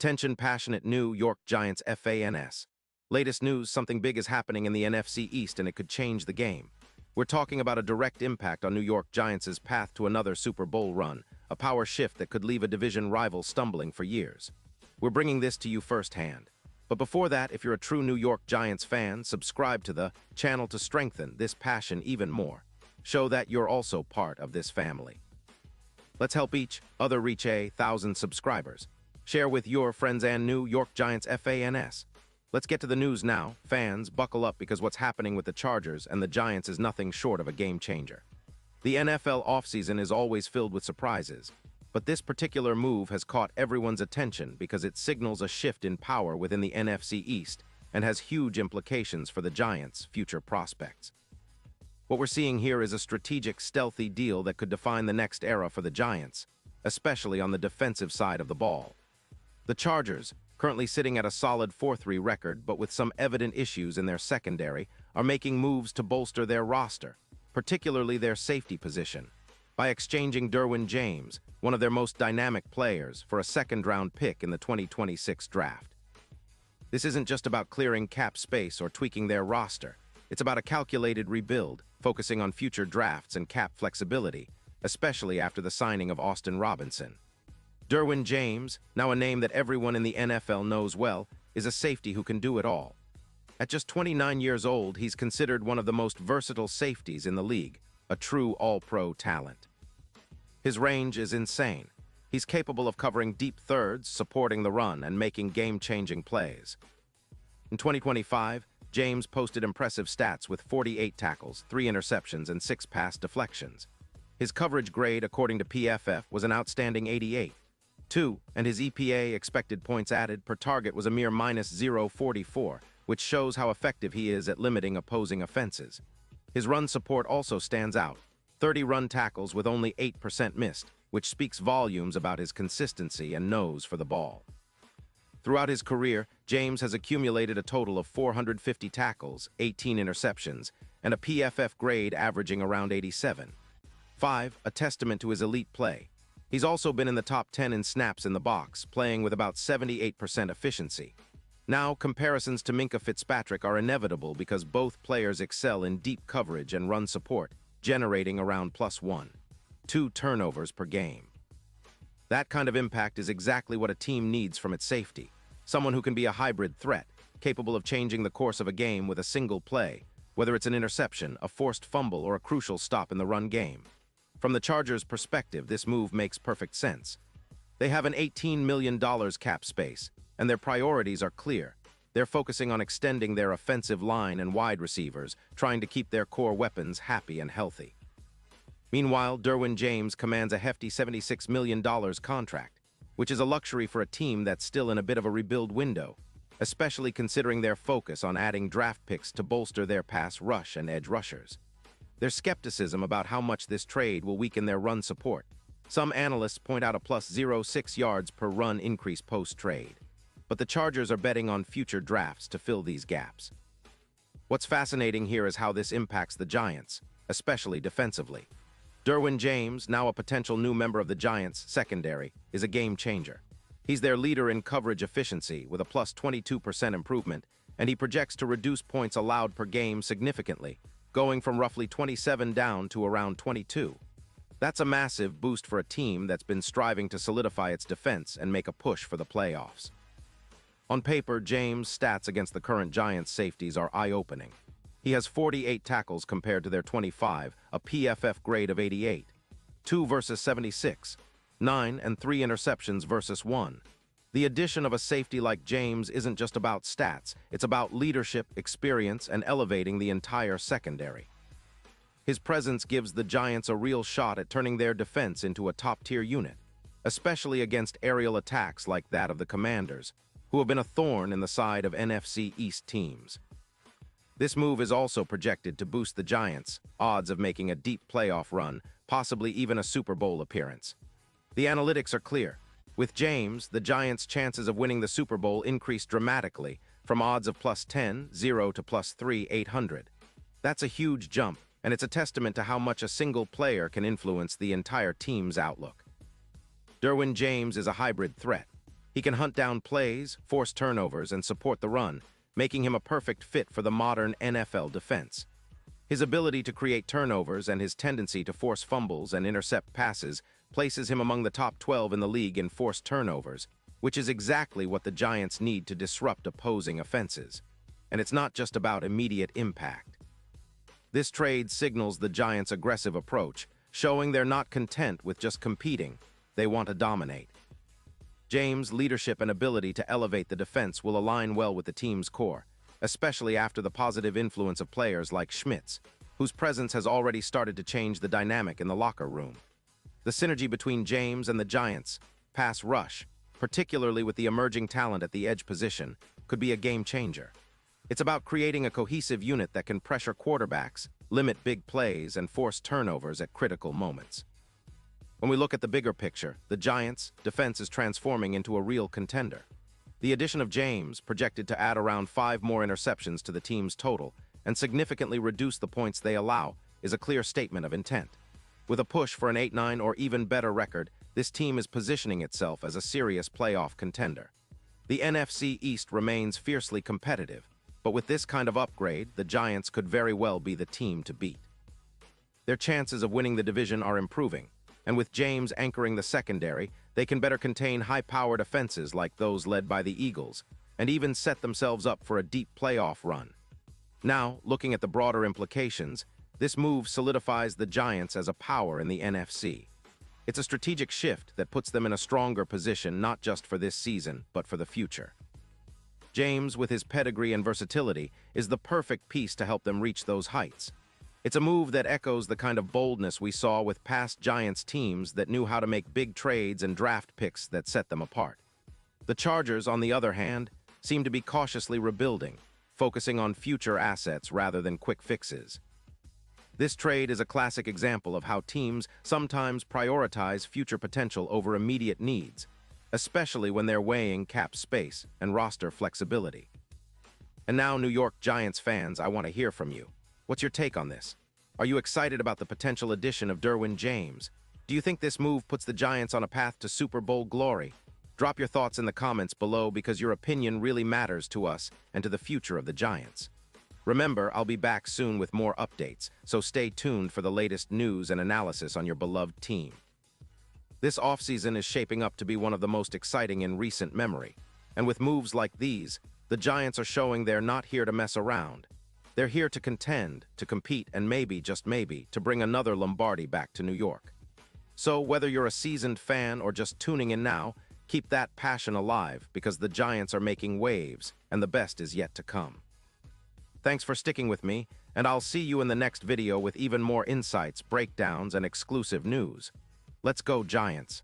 Attention passionate New York Giants fans. Latest news, something big is happening in the NFC East and it could change the game. We're talking about a direct impact on New York Giants' path to another Super Bowl run, a power shift that could leave a division rival stumbling for years. We're bringing this to you firsthand. But before that, if you're a true New York Giants fan, subscribe to the channel to strengthen this passion even more. Show that you're also part of this family. Let's help each other reach 1,000 subscribers. Share with your friends and New York Giants fans. Let's get to the news now. Fans, buckle up because what's happening with the Chargers and the Giants is nothing short of a game changer. The NFL offseason is always filled with surprises, but this particular move has caught everyone's attention because it signals a shift in power within the NFC East and has huge implications for the Giants' future prospects. What we're seeing here is a strategic, stealthy deal that could define the next era for the Giants, especially on the defensive side of the ball. The Chargers, currently sitting at a solid 4-3 record but with some evident issues in their secondary, are making moves to bolster their roster, particularly their safety position, by exchanging Derwin James, one of their most dynamic players, for a second-round pick in the 2026 draft. This isn't just about clearing cap space or tweaking their roster. It's about a calculated rebuild, focusing on future drafts and cap flexibility, especially after the signing of Austin Robinson. Derwin James, now a name that everyone in the NFL knows well, is a safety who can do it all. At just 29 years old, he's considered one of the most versatile safeties in the league, a true all-pro talent. His range is insane. He's capable of covering deep thirds, supporting the run, and making game-changing plays. In 2025, James posted impressive stats with 48 tackles, 3 interceptions, and 6 pass deflections. His coverage grade, according to PFF, was an outstanding 88. And his EPA, expected points added, per target was a mere -0.44, which shows how effective he is at limiting opposing offenses. His run support also stands out, 30 run tackles with only 8% missed, which speaks volumes about his consistency and nose for the ball. Throughout his career, James has accumulated a total of 450 tackles, 18 interceptions, and a PFF grade averaging around 87. A testament to his elite play. He's also been in the top 10 in snaps in the box, playing with about 78% efficiency. Now, comparisons to Minkah Fitzpatrick are inevitable because both players excel in deep coverage and run support, generating around +1.2 turnovers per game. That kind of impact is exactly what a team needs from its safety. Someone who can be a hybrid threat, capable of changing the course of a game with a single play, whether it's an interception, a forced fumble, or a crucial stop in the run game. From the Chargers' perspective, this move makes perfect sense. They have an $18 million cap space, and their priorities are clear. They're focusing on extending their offensive line and wide receivers, trying to keep their core weapons happy and healthy. Meanwhile, Derwin James commands a hefty $76 million contract, which is a luxury for a team that's still in a bit of a rebuild window, especially considering their focus on adding draft picks to bolster their pass rush and edge rushers. There's skepticism about how much this trade will weaken their run support. Some analysts point out a +0.6 yards per run increase post-trade. But the Chargers are betting on future drafts to fill these gaps. What's fascinating here is how this impacts the Giants, especially defensively. Derwin James, now a potential new member of the Giants' secondary, is a game changer. He's their leader in coverage efficiency with a +22% improvement, and he projects to reduce points allowed per game significantly, going from roughly 27 down to around 22. That's a massive boost for a team that's been striving to solidify its defense and make a push for the playoffs. On paper, James' stats against the current Giants safeties are eye-opening. He has 48 tackles compared to their 25, a PFF grade of 88, 2 versus 76, 9 and 3 interceptions versus 1. The addition of a safety like James isn't just about stats, it's about leadership, experience, and elevating the entire secondary. His presence gives the Giants a real shot at turning their defense into a top-tier unit, especially against aerial attacks like that of the Commanders, who have been a thorn in the side of NFC East teams. This move is also projected to boost the Giants' odds of making a deep playoff run, possibly even a Super Bowl appearance. The analytics are clear. With James, the Giants' chances of winning the Super Bowl increase dramatically, from odds of +10.0 to +3.800. That's a huge jump, and it's a testament to how much a single player can influence the entire team's outlook. Derwin James is a hybrid threat. He can hunt down plays, force turnovers, and support the run, making him a perfect fit for the modern NFL defense. His ability to create turnovers and his tendency to force fumbles and intercept passes places him among the top 12 in the league in forced turnovers, which is exactly what the Giants need to disrupt opposing offenses. And it's not just about immediate impact. This trade signals the Giants' aggressive approach, showing they're not content with just competing, they want to dominate. James' leadership and ability to elevate the defense will align well with the team's core, especially after the positive influence of players like Schmitz, whose presence has already started to change the dynamic in the locker room. The synergy between James and the Giants' pass rush, particularly with the emerging talent at the edge position, could be a game-changer. It's about creating a cohesive unit that can pressure quarterbacks, limit big plays, and force turnovers at critical moments. When we look at the bigger picture, the Giants' defense is transforming into a real contender. The addition of James, projected to add around 5 more interceptions to the team's total and significantly reduce the points they allow, is a clear statement of intent. With a push for an 8-9 or even better record, this team is positioning itself as a serious playoff contender. The NFC East remains fiercely competitive, but with this kind of upgrade, the Giants could very well be the team to beat. Their chances of winning the division are improving, and with James anchoring the secondary, they can better contain high-powered offenses like those led by the Eagles, and even set themselves up for a deep playoff run. Now, looking at the broader implications, this move solidifies the Giants as a power in the NFC. It's a strategic shift that puts them in a stronger position not just for this season, but for the future. James, with his pedigree and versatility, is the perfect piece to help them reach those heights. It's a move that echoes the kind of boldness we saw with past Giants teams that knew how to make big trades and draft picks that set them apart. The Chargers, on the other hand, seem to be cautiously rebuilding, focusing on future assets rather than quick fixes. This trade is a classic example of how teams sometimes prioritize future potential over immediate needs, especially when they're weighing cap space and roster flexibility. And now, New York Giants fans, I want to hear from you. What's your take on this? Are you excited about the potential addition of Derwin James? Do you think this move puts the Giants on a path to Super Bowl glory? Drop your thoughts in the comments below because your opinion really matters to us and to the future of the Giants. Remember, I'll be back soon with more updates, so stay tuned for the latest news and analysis on your beloved team. This offseason is shaping up to be one of the most exciting in recent memory, and with moves like these, the Giants are showing they're not here to mess around. They're here to contend, to compete, and maybe, just maybe, to bring another Lombardi back to New York. So whether you're a seasoned fan or just tuning in now, keep that passion alive because the Giants are making waves, and the best is yet to come. Thanks for sticking with me, and I'll see you in the next video with even more insights, breakdowns, and exclusive news. Let's go, Giants!